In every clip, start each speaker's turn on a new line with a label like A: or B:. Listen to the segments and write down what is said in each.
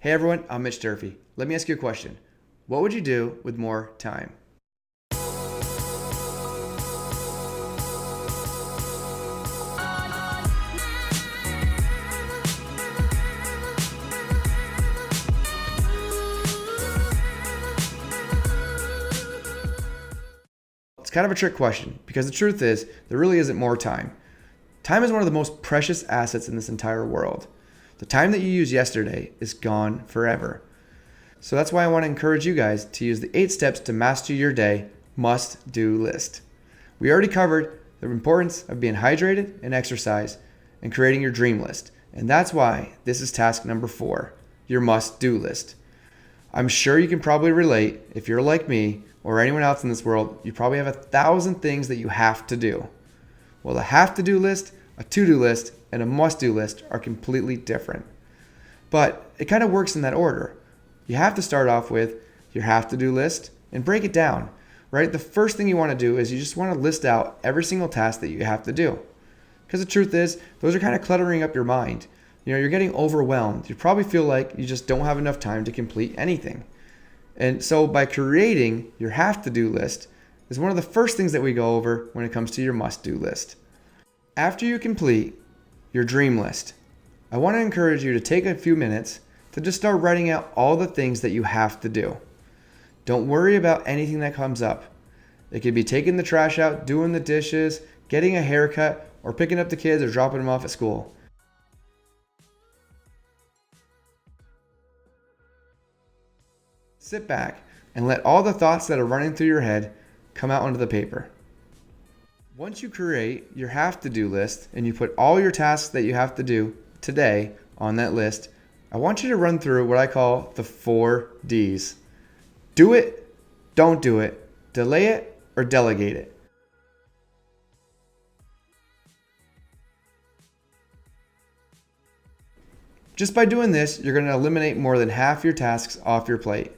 A: Hey everyone, I'm Mitch Durfee. Let me ask you a question. What would you do with more time? It's kind of a trick question because the truth is there really isn't more time. Time is one of the most precious assets in this entire world. The time that you used yesterday is gone forever. So that's why I want to encourage you guys to use the 8 steps to master your day must-do list. We already covered the importance of being hydrated and exercise and creating your dream list. And that's why this is task number 4, your must-do list. I'm sure you can probably relate. If you're like me or anyone else in this world, you probably have 1,000 things that you have to do. Well, a have-to-do list, a to-do list, and a must-do list are completely different. But it kind of works in that order. You have to start off with your have-to-do list and break it down, right? The first thing you want to do is you just want to list out every single task that you have to do. Because the truth is, those are kind of cluttering up your mind. You're getting overwhelmed. You probably feel like you just don't have enough time to complete anything. And so by creating your have-to-do list is one of the first things that we go over when it comes to your must-do list. After you complete your dream list, I want to encourage you to take a few minutes to just start writing out all the things that you have to do. Don't worry about anything that comes up. It could be taking the trash out, doing the dishes, getting a haircut, or picking up the kids or dropping them off at school. Sit back and let all the thoughts that are running through your head come out onto the paper. Once you create your have-to-do list and you put all your tasks that you have to do today on that list, I want you to run through what I call the 4 Ds. Do it, don't do it, delay it, or delegate it. Just by doing this, you're going to eliminate more than half your tasks off your plate.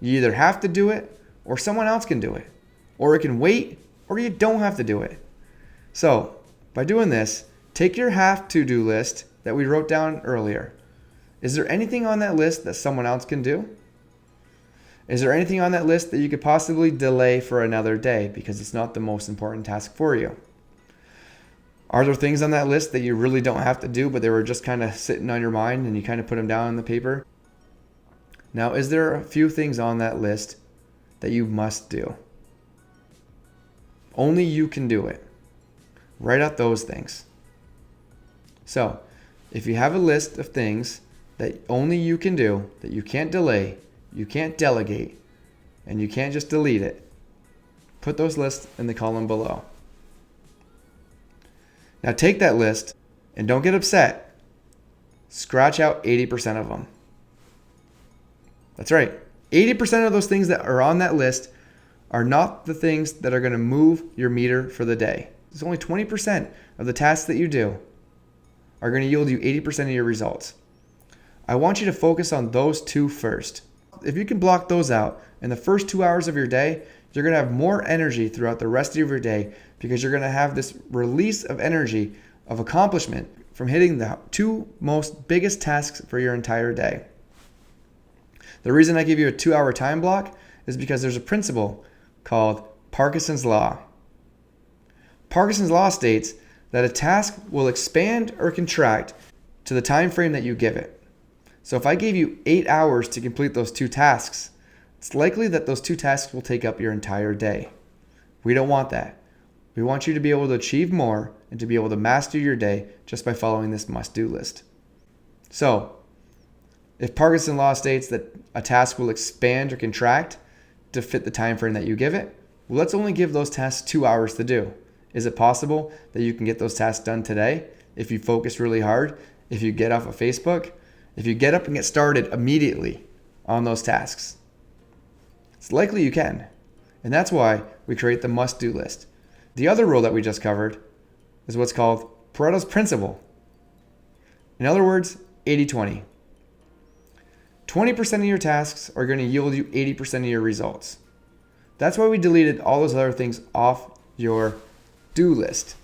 A: You either have to do it or someone else can do it. Or it can wait or you don't have to do it. So by doing this, take your have-to-do list that we wrote down earlier. Is there anything on that list that someone else can do? Is there anything on that list that you could possibly delay for another day because it's not the most important task for you? Are there things on that list that you really don't have to do, but they were just kind of sitting on your mind and you kind of put them down on the paper? Now, is there a few things on that list that you must do? Only you can do it. Write out those things. So, if you have a list of things that only you can do, that you can't delay, you can't delegate, and you can't just delete it, put those lists in the column below. Now take that list and don't get upset. Scratch out 80% of them. That's right. 80% of those things that are on that list are not the things that are going to move your meter for the day. It's only 20% of the tasks that you do are going to yield you 80% of your results. I want you to focus on those 2 first. If you can block those out in the first 2 hours of your day, you're going to have more energy throughout the rest of your day because you're going to have this release of energy, of accomplishment from hitting the 2 most biggest tasks for your entire day. The reason I give you a 2-hour time block is because there's a principle called Parkinsons Law. Parkinsons Law states that a task will expand or contract to the time frame that you give it. So if I gave you 8 hours to complete those 2 tasks, it's likely that those 2 tasks will take up your entire day. We don't want that. We want you to be able to achieve more and to be able to master your day just by following this must-do list. So, if Parkinson's Law states that a task will expand or contract to fit the time frame that you give it, well, let's only give those tasks 2 hours to do. Is it possible that you can get those tasks done today if you focus really hard, if you get off of Facebook, if you get up and get started immediately on those tasks? It's likely you can. And that's why we create the must-do list. The other rule that we just covered is what's called Pareto's Principle. In other words, 80-20. 20% of your tasks are going to yield you 80% of your results. That's why we deleted all those other things off your do list.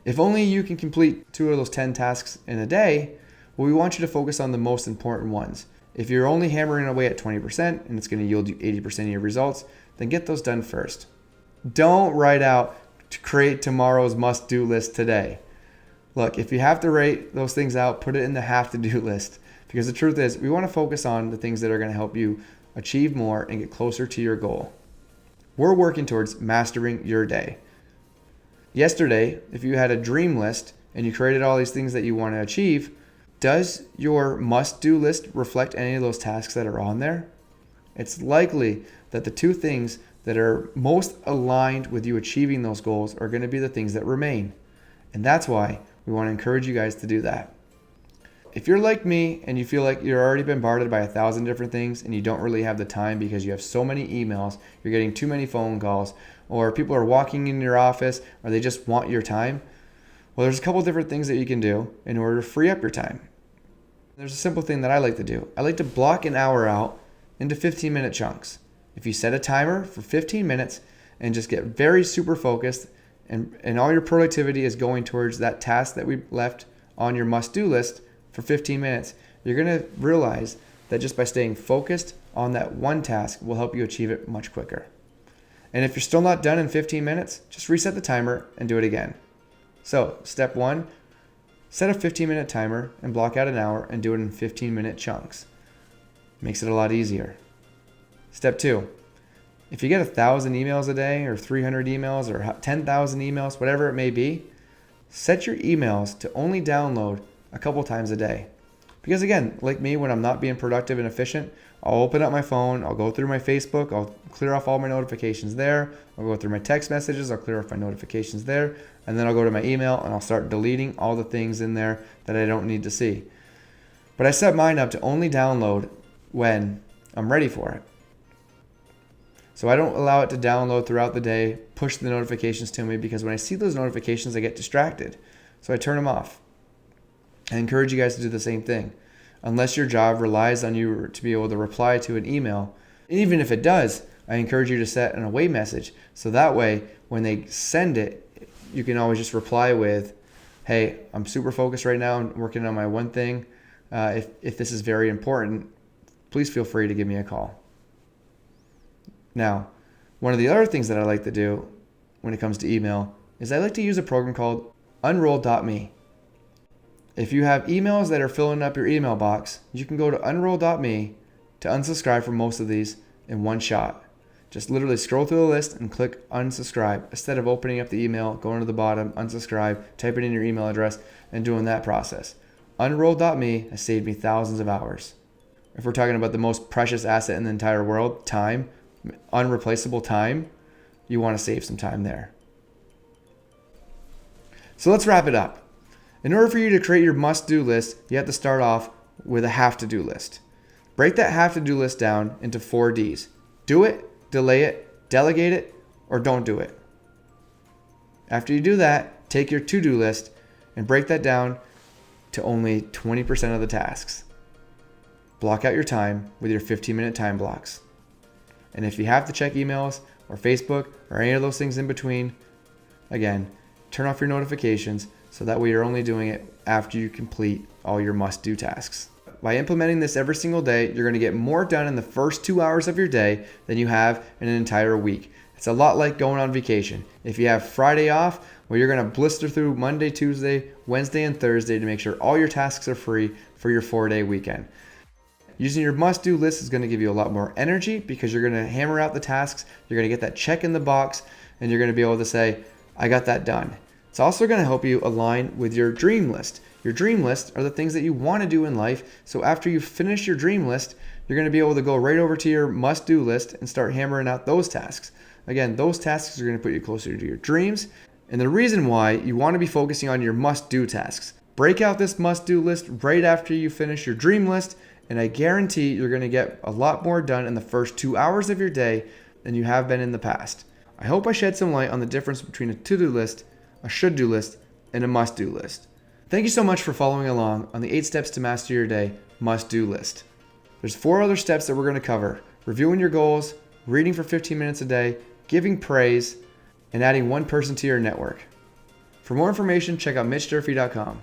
A: If only you can complete 2 of those 10 tasks in a day, Well, we want you to focus on the most important ones. If you're only hammering away at 20% and it's going to yield you 80% of your results, then get those done first. Don't write out to create tomorrow's must-do list today. Look, if you have to write those things out, put it in the have-to-do list. Because the truth is, we want to focus on the things that are going to help you achieve more and get closer to your goal. We're working towards mastering your day. Yesterday, if you had a dream list and you created all these things that you want to achieve, does your must-do list reflect any of those tasks that are on there? It's likely that the two things that are most aligned with you achieving those goals are going to be the things that remain. And that's why we want to encourage you guys to do that. If you're like me and you feel like you're already bombarded by 1,000 different things and you don't really have the time because you have so many emails, you're getting too many phone calls, or people are walking in your office, or they just want your time, well, there's a couple different things that you can do in order to free up your time. There's a simple thing that I like to do. I like to block an hour out into 15-minute chunks. If you set a timer for 15 minutes and just get very super focused and all your productivity is going towards that task that we left on your must-do list for 15 minutes, you're going to realize that just by staying focused on that one task will help you achieve it much quicker. And if you're still not done in 15 minutes, just reset the timer and do it again. So, step 1, set a 15-minute timer and block out an hour and do it in 15-minute chunks. Makes it a lot easier. Step 2, if you get 1,000 emails a day or 300 emails or 10,000 emails, whatever it may be, set your emails to only download a couple times a day. Because again, like me, when I'm not being productive and efficient, I'll open up my phone, I'll go through my Facebook, I'll clear off all my notifications there, I'll go through my text messages, I'll clear off my notifications there, and then I'll go to my email and I'll start deleting all the things in there that I don't need to see. But I set mine up to only download when I'm ready for it. So I don't allow it to download throughout the day, push the notifications to me, because when I see those notifications, I get distracted. So I turn them off. I encourage you guys to do the same thing. Unless your job relies on you to be able to reply to an email, and even if it does, I encourage you to set an away message. So that way, when they send it, you can always just reply with, hey, I'm super focused right now. I'm working on my one thing. If this is very important, please feel free to give me a call. Now, one of the other things that I like to do when it comes to email is I like to use a program called Unroll.me. If you have emails that are filling up your email box, you can go to Unroll.me to unsubscribe from most of these in one shot. Just literally scroll through the list and click unsubscribe instead of opening up the email, going to the bottom, unsubscribe, typing in your email address, and doing that process. Unroll.me has saved me thousands of hours. If we're talking about the most precious asset in the entire world, time, unreplaceable time, you want to save some time there. So let's wrap it up. In order for you to create your must-do list, you have to start off with a have-to-do list. Break that have-to-do list down into 4 Ds. Do it, delay it, delegate it, or don't do it. After you do that, take your to-do list and break that down to only 20% of the tasks. Block out your time with your 15-minute time blocks. And if you have to check emails or Facebook or any of those things in between, again, turn off your notifications so that way you're only doing it after you complete all your must-do tasks. By implementing this every single day, you're going to get more done in the first 2 hours of your day than you have in an entire week. It's a lot like going on vacation. If you have Friday off, well, you're going to blister through Monday, Tuesday, Wednesday, and Thursday to make sure all your tasks are free for your 4-day weekend. Using your must-do list is going to give you a lot more energy because you're going to hammer out the tasks, you're going to get that check in the box, and you're going to be able to say, I got that done. It's also going to help you align with your dream list. Your dream list are the things that you want to do in life. So after you finish your dream list, you're going to be able to go right over to your must-do list and start hammering out those tasks. Again, those tasks are going to put you closer to your dreams. And the reason why you want to be focusing on your must-do tasks. Break out this must-do list right after you finish your dream list, and I guarantee you're going to get a lot more done in the first 2 hours of your day than you have been in the past. I hope I shed some light on the difference between a to-do list, a should-do list, and a must-do list. Thank you so much for following along on the 8 Steps to Master Your Day must-do list. There's 4 other steps that we're going to cover: reviewing your goals, reading for 15 minutes a day, giving praise, and adding one person to your network. For more information, check out MitchDurfee.com.